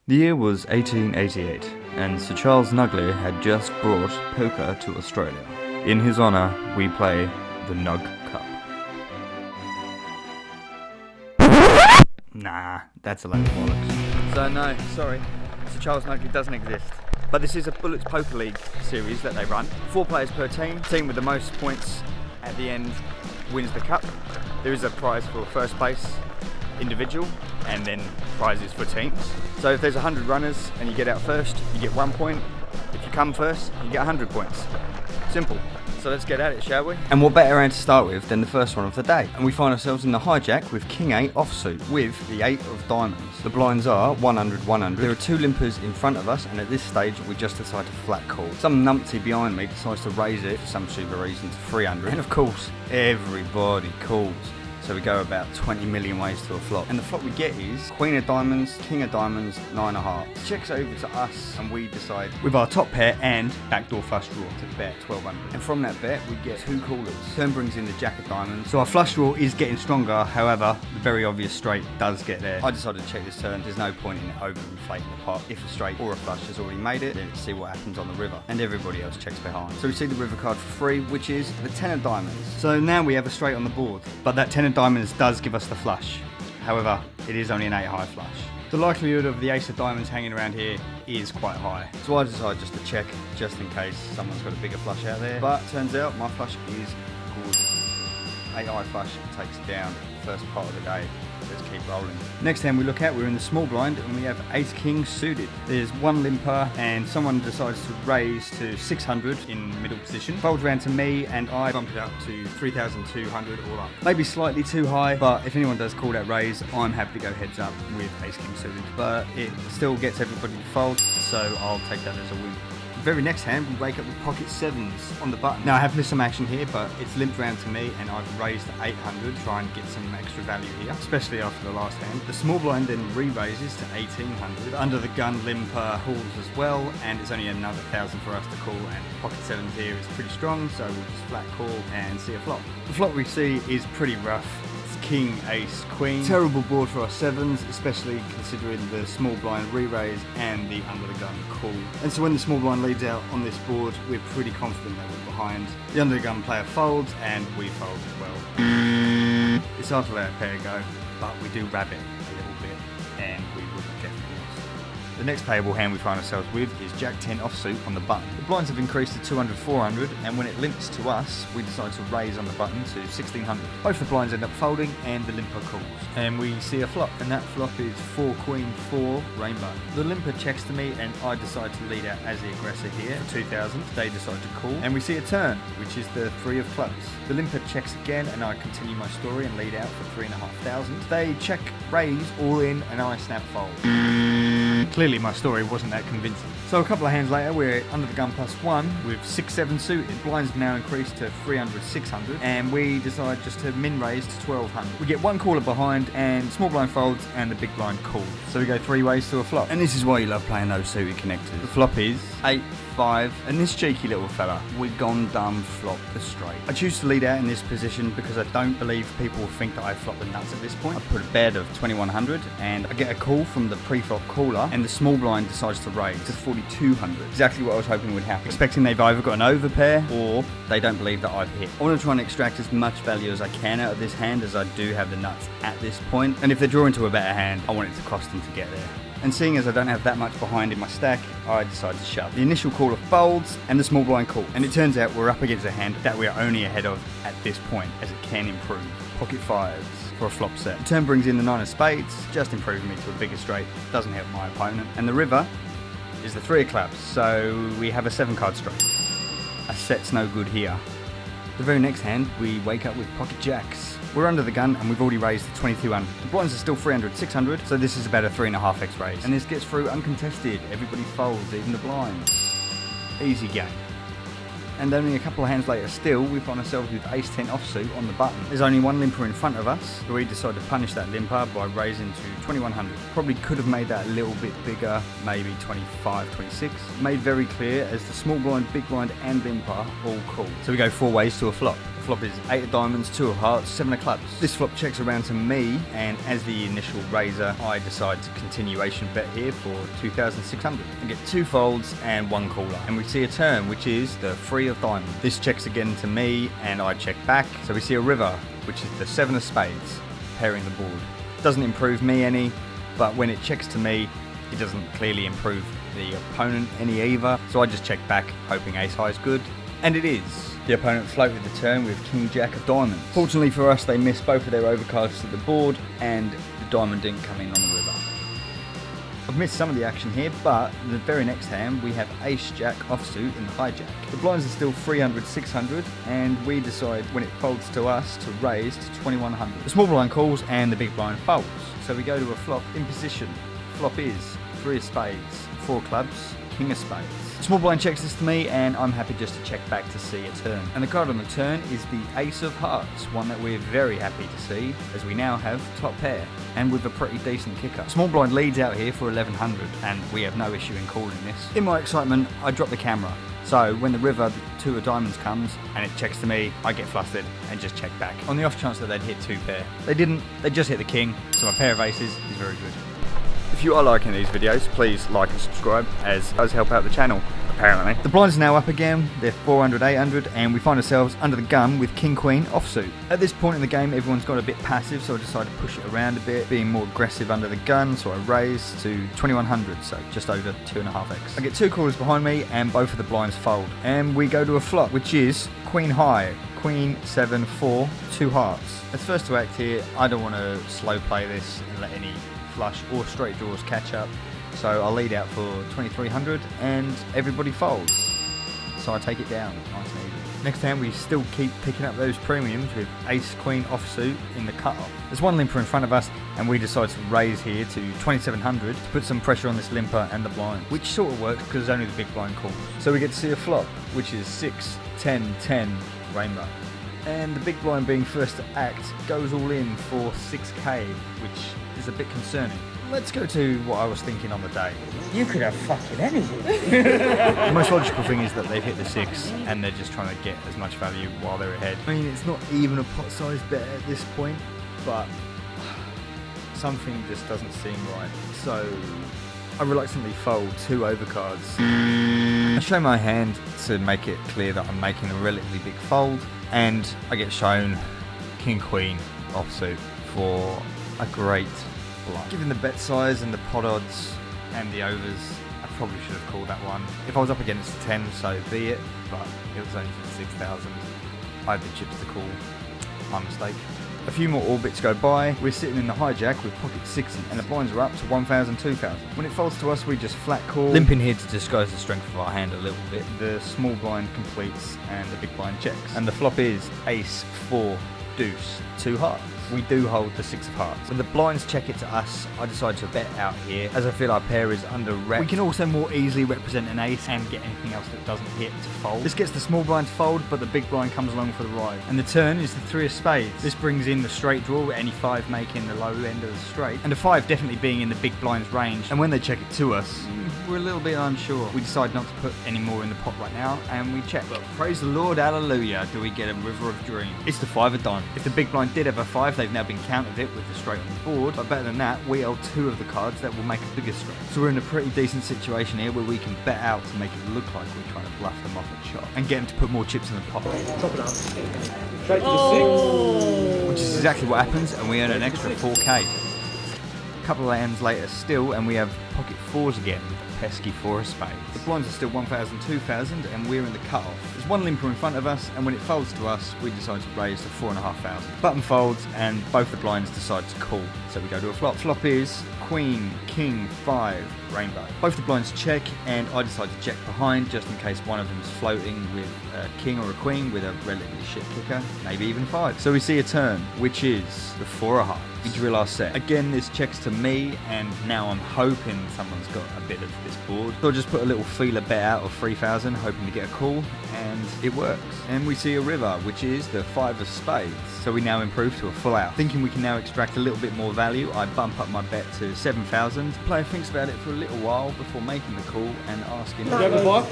The year was 1888, and Sir Charles Nuggley had just brought poker to Australia. In his honour, we play the Nugg Cup. Nah, that's a load of bollocks. So no, sorry, Sir Charles Nuggley doesn't exist. But this is a Bullets Poker League series that they run. 4 players per team. Team with the most points at the end wins the cup. There is a prize for first place individual, and then prizes for teams. So if there's 100 runners and you get out first, you get 1 point. If you come first, you get 100 points. Simple. So let's get at it, shall we? And what better hand to start with than the first one of the day? And we find ourselves in the hijack with King 8 offsuit with the 8 of diamonds. The blinds are 100, 100. There are 2 limpers in front of us, and at this stage we just decide to flat call. Some numpty behind me decides to raise it for some stupid reason to 300. And of course, everybody calls. So we go about 20 million ways to a flop. And the flop we get is Queen of Diamonds, King of Diamonds, 9 of Hearts. Checks over to us and we decide with our top pair and backdoor flush draw to bet 1200. And from that bet we get 2 callers. Turn brings in the Jack of Diamonds. So our flush draw is getting stronger, however, the very obvious straight does get there. I decided to check this turn. There's no point in over-inflating the pot. If a straight or a flush has already made it, then let's see what happens on the river. And everybody else checks behind. So we see the river card for free, which is the 10 of Diamonds. So now we have a straight on the board, but that 10 of Diamonds does give us the flush. However, it is only an 8 high flush. The likelihood of the Ace of Diamonds hanging around here is quite high. So I decided just to check, just in case someone's got a bigger flush out there. But turns out my flush is good. 8 high flush takes it down first part of the day. Let's keep rolling. Next hand we look at, we're in the small blind and we have Ace King suited. There's 1 limper and someone decides to raise to 600 in middle position. Folds around to me and I bump it up to 3,200 all up. Maybe slightly too high, but if anyone does call that raise, I'm happy to go heads up with Ace King suited. But it still gets everybody to fold, so I'll take that as a win. Very next hand, we wake up with pocket 7s on the button. Now I have missed some action here, but it's limped round to me and I've raised to 800 to try and get some extra value here, especially after the last hand. The small blind then re-raises to 1800. Under the gun, limper calls as well, and it's only another 1,000 for us to call, and pocket 7s here is pretty strong, so we'll just flat call and see a flop. The flop we see is pretty rough. King, Ace, Queen. Terrible board for our 7s, especially considering the small blind re-raise and the under the gun call. And so when the small blind leads out on this board, we're pretty confident that we're behind. The under the gun player folds and we fold as well. It's hard to let a pair go, but we do rabbit a little bit and we would have definitely lost. The next payable hand we find ourselves with is Jack 10 offsuit on the button. The blinds have increased to 200, 400, and when it limps to us, we decide to raise on the button to 1600. Both the blinds end up folding and the limper calls. And we see a flop, and that flop is 4 Queen, 4 Rainbow. The limper checks to me and I decide to lead out as the aggressor here for 2000. They decide to call, and we see a turn, which is the 3 of clubs. The limper checks again and I continue my story and lead out for 3,500. They check, raise, all in, and I snap fold. Clearly my story wasn't that convincing. So a couple of hands later we're under the gun +1 with 6-7 suited. Blinds now increased to 300, 600, and we decide just to min raise to 1200. We get 1 caller behind and small blind folds and the big blind calls. So we go 3 ways to a flop. And this is why you love playing those suited connectors. The flop is 8, 5, and this cheeky little fella, we gone dumb flop the straight. I choose to lead out in this position because I don't believe people will think that I flop the nuts at this point. I put a bet of 2100 and I get a call from the pre-flop caller and the small blind decides to raise to 4200. Exactly what I was hoping would happen. Expecting they've either got an overpair or they don't believe that I've hit. I want to try and extract as much value as I can out of this hand as I do have the nuts at this point. And if they're drawing to a better hand, I want it to cost them to get there. And seeing as I don't have that much behind in my stack, I decide to shove. The initial caller folds and the small blind calls. And it turns out we're up against a hand that we're only ahead of at this point, as it can improve. Pocket 5s for a flop set. The turn brings in the 9 of spades, just improving me to a bigger straight. Doesn't help my opponent. And the river is the 3 of clubs, so we have a 7 card straight. A set's no good here. The very next hand, we wake up with pocket jacks. We're under the gun and we've already raised to 2200. The blinds are still 300, 600, so this is about a 3.5x raise. And this gets through uncontested. Everybody folds, even the blinds. Easy game. And only a couple of hands later still, we find ourselves with Ace 10 offsuit on the button. There's only 1 limper in front of us, so we decide to punish that limper by raising to 2100. Probably could have made that a little bit bigger, maybe 25, 26. Made very clear as the small blind, big blind and limper all call. So we go 4 ways to a flop. The Flop is 8 of diamonds, 2 of hearts, 7 of clubs. This flop checks around to me, and as the initial raiser, I decide to continuation bet here for 2,600. I get 2 folds and 1 caller, and we see a turn, which is the 3 of diamonds. This checks again to me, and I check back. So we see a river, which is the 7 of spades, pairing the board. Doesn't improve me any, but when it checks to me, it doesn't clearly improve the opponent any either. So I just check back, hoping ace high is good, and it is. The opponent floated the turn with king jack of diamonds. Fortunately for us, they missed both of their overcards to the board, and the diamond didn't come in on the river. I've missed some of the action here, but the very next hand we have ace jack offsuit in the hijack. The blinds are still 300, 600, and we decide when it folds to us to raise to 2,100. The small blind calls and the big blind folds. So we go to a flop in position. Flop is 3 of spades, 4 clubs, king of spades. Small blind checks this to me, and I'm happy just to check back to see a turn. And the card on the turn is the ace of hearts, one that we're very happy to see, as we now have top pair, and with a pretty decent kicker. Small blind leads out here for 1,100, and we have no issue in calling this. In my excitement, I drop the camera. So when the river, the 2 of diamonds comes, and it checks to me, I get flustered and just check back. On the off chance that they'd hit 2 pair. They didn't, they just hit the king, so my pair of aces is very good. If you are liking these videos, please like and subscribe, as it does help out the channel, apparently. The blinds are now up again, they're 400, 800, and we find ourselves under the gun with king queen offsuit. At this point in the game, everyone's got a bit passive, so I decide to push it around a bit, being more aggressive under the gun, so I raise to 2,100, so just over 2.5x. I get 2 callers behind me, and both of the blinds fold. And we go to a flop, which is queen high, queen, 7, 4, 2 hearts. As first to act here, I don't want to slow play this and let any flush or straight draws catch up, so I'll lead out for 2,300 and everybody folds, so I take it down nice and easy. Next hand we still keep picking up those premiums with ace queen offsuit in the cut-off. There's one limper in front of us, and we decide to raise here to 2,700 to put some pressure on this limper and the blind, which sort of works because only the big blind calls. So we get to see a flop, which is 6, 10, 10 rainbow. And the big blind, being first to act, goes all in for 6k, which is a bit concerning. Let's go to what I was thinking on the day. You could have fucking anything. The most logical thing is that they've hit the 6 and they're just trying to get as much value while they're ahead. I mean, it's not even a pot size bet at this point, but something just doesn't seem right. So I reluctantly fold 2 overcards. I show my hand to make it clear that I'm making a relatively big fold, and I get shown king queen offsuit for a great bluff. Given the bet size and the pot odds and the overs, I probably should have called that one. If I was up against 10, so be it, but it was only for 6,000. I had the chips to call. My mistake. A few more orbits go by, we're sitting in the hijack with pocket 60s, and the blinds are up to 1,000, 2,000. When it folds to us, we just flat call. Limp in here to disguise the strength of our hand a little bit. The small blind completes and the big blind checks. And the flop is ace, 4, deuce, 2 hearts. We do hold the 6 of hearts. When the blinds check it to us, I decide to bet out here, as I feel our pair is under rep. We can also more easily represent an ace and get anything else that doesn't hit to fold. This gets the small blind to fold, but the big blind comes along for the ride. And the turn is the 3 of spades. This brings in the straight draw, with any 5 making the low end of the straight, and the 5 definitely being in the big blind's range. And when they check it to us, we're a little bit unsure. We decide not to put any more in the pot right now, and we check. But praise the Lord, hallelujah, do we get a river of dreams. It's the 5 of diamonds. If the big blind did have a 5, they've now been countered it with the straight on the board, but better than that, we hold 2 of the cards that will make a bigger straight. So we're in a pretty decent situation here where we can bet out to make it look like we're trying to bluff them off at shot and get them to put more chips in the pot. Chop it up. Straight to the 6. Which is exactly what happens, and we earn an extra 4k. A couple of hands later still, and we have pocket 4s again with a pesky 4 of spades. The blinds are still 1,000, 2,000, and we're in the cut-off. There's one limper in front of us, and when it folds to us, we decide to raise to 4,500. Button folds, and both the blinds decide to call, so we go to a flop. Flop is queen, king, 5, rainbow. Both the blinds check, and I decide to check behind, just in case one of them's floating with a king or a queen with a relatively shit kicker, maybe even 5. So we see a turn, which is the 4 of hearts. We drill our set. Again, this checks to me, and now I'm hoping someone's got a bit of this board. So I'll just put a little feeler bet out of 3,000, hoping to get a call, and it works. And we see a river, which is the 5 of spades. So we now improve to a full out. Thinking we can now extract a little bit more value, I bump up my bet to 7,000. The player thinks about it for a little while before making the call and asking, Do you have a block?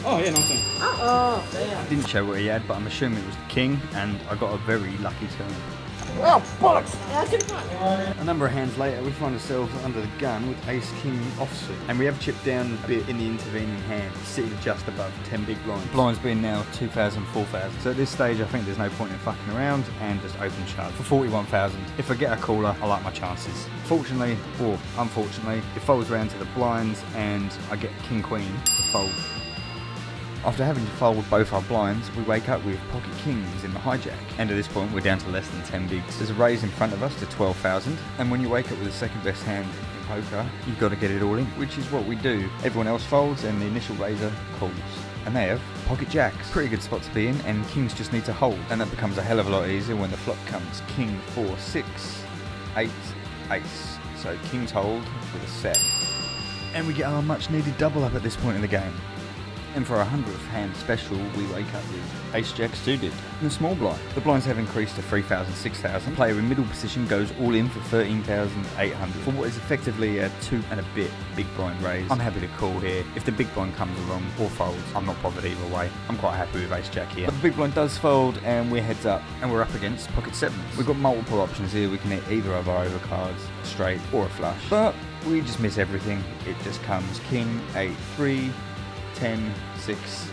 Oh yeah, nice one. Oh, damn. Didn't show what he had, but I'm assuming it was the king, and I got a very lucky turn. Oh, bollocks! That's in front. A number of hands later, we find ourselves under the gun with ace king offsuit, and we have chipped down a bit in the intervening hand, sitting just above 10 big blinds. Blinds being now 2,000, 4,000. So at this stage, I think there's no point in fucking around and just open shove for 41,000. If I get a caller, I like my chances. Fortunately, or unfortunately, it folds round to the blinds, and I get king queen to fold. After having to fold both our blinds, we wake up with pocket kings in the hijack. And at this point, we're down to less than 10 bigs. There's a raise in front of us to 12,000. And when you wake up with the second best hand in poker, you've got to get it all in, which is what we do. Everyone else folds and the initial raiser calls. And they have pocket jacks. Pretty good spot to be in, and kings just need to hold. And that becomes a hell of a lot easier when the flop comes king, 4, 6, 8, ace. So kings hold with a set. And we get our much needed double up at this point in the game. And for our 100th hand special, we wake up with ace jack suited in the small blind. The blinds have increased to 3,000, 6,000. Player in middle position goes all in for 13,800 for what is effectively a 2 and a bit big blind raise. I'm happy to call here. If the big blind comes along or folds, I'm not bothered either way. I'm quite happy with ace jack here. But the big blind does fold, and we're heads up, and we're up against pocket sevens. We've got multiple options here. We can hit either of our overcards, a straight or a flush. But we just miss everything. It just comes king, 8, 3, 10, 6,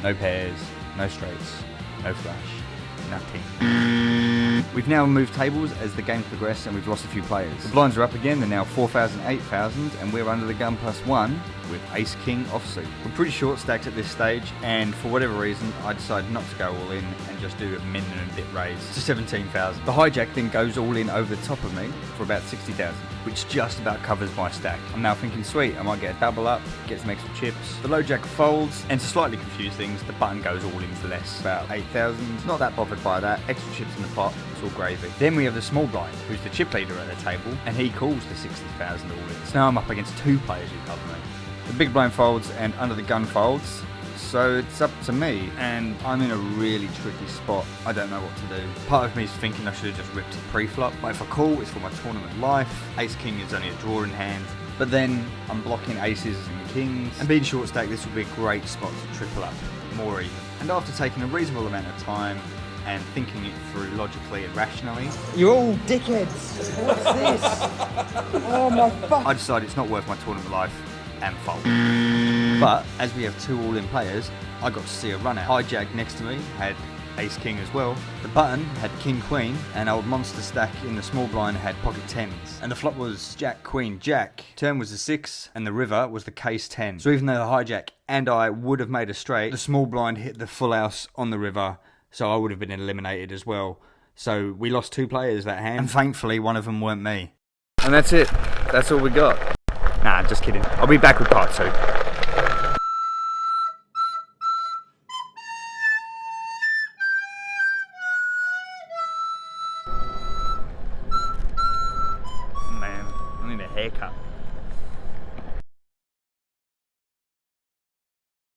no pairs, no straights, no flush, nothing. We've now moved tables as the game's progressed, and we've lost a few players. The blinds are up again, they're now 4,000, 8,000, and we're under the gun +1 with ace king offsuit. We're pretty short stacked at this stage, and for whatever reason, I decided not to go all in and just do a min and a bit raise to 17,000. The hijack then goes all in over the top of me for about 60,000, which just about covers my stack. I'm now thinking, sweet, I might get a double up, get some extra chips. The low jack folds, and to slightly confuse things, the button goes all in for less, about 8,000. Not that bothered by that, extra chips in the pot, it's all gravy. Then we have the small blind, who's the chip leader at the table, and he calls the 60,000 all in. So now I'm up against 2 players who cover me. The big blind folds and under the gun folds, so it's up to me, and I'm in a really tricky spot. I don't know what to do. Part of me is thinking I should have just ripped it pre-flop, but if I call, it's for my tournament life. Ace king is only a draw in hand, but then I'm blocking aces and kings, and being short stack, this would be a great spot to triple up, more even. And after taking a reasonable amount of time and thinking it through logically and rationally, You're all dickheads. What's this? Oh my fuck. I decided it's not worth my tournament life and fold. But as we have 2 all-in players, I got to see a run out. Hijack next to me had ace king as well. The button had king queen, and old monster stack in the small blind had pocket 10s. And the flop was jack queen jack. Turn was the 6, and the river was the case 10. So even though the hijack and I would have made a straight, the small blind hit the full house on the river, so I would have been eliminated as well. So we lost 2 players that hand, and thankfully one of them weren't me. And that's it. That's all we got. Nah, just kidding. I'll be back with part 2. Man, I need a haircut.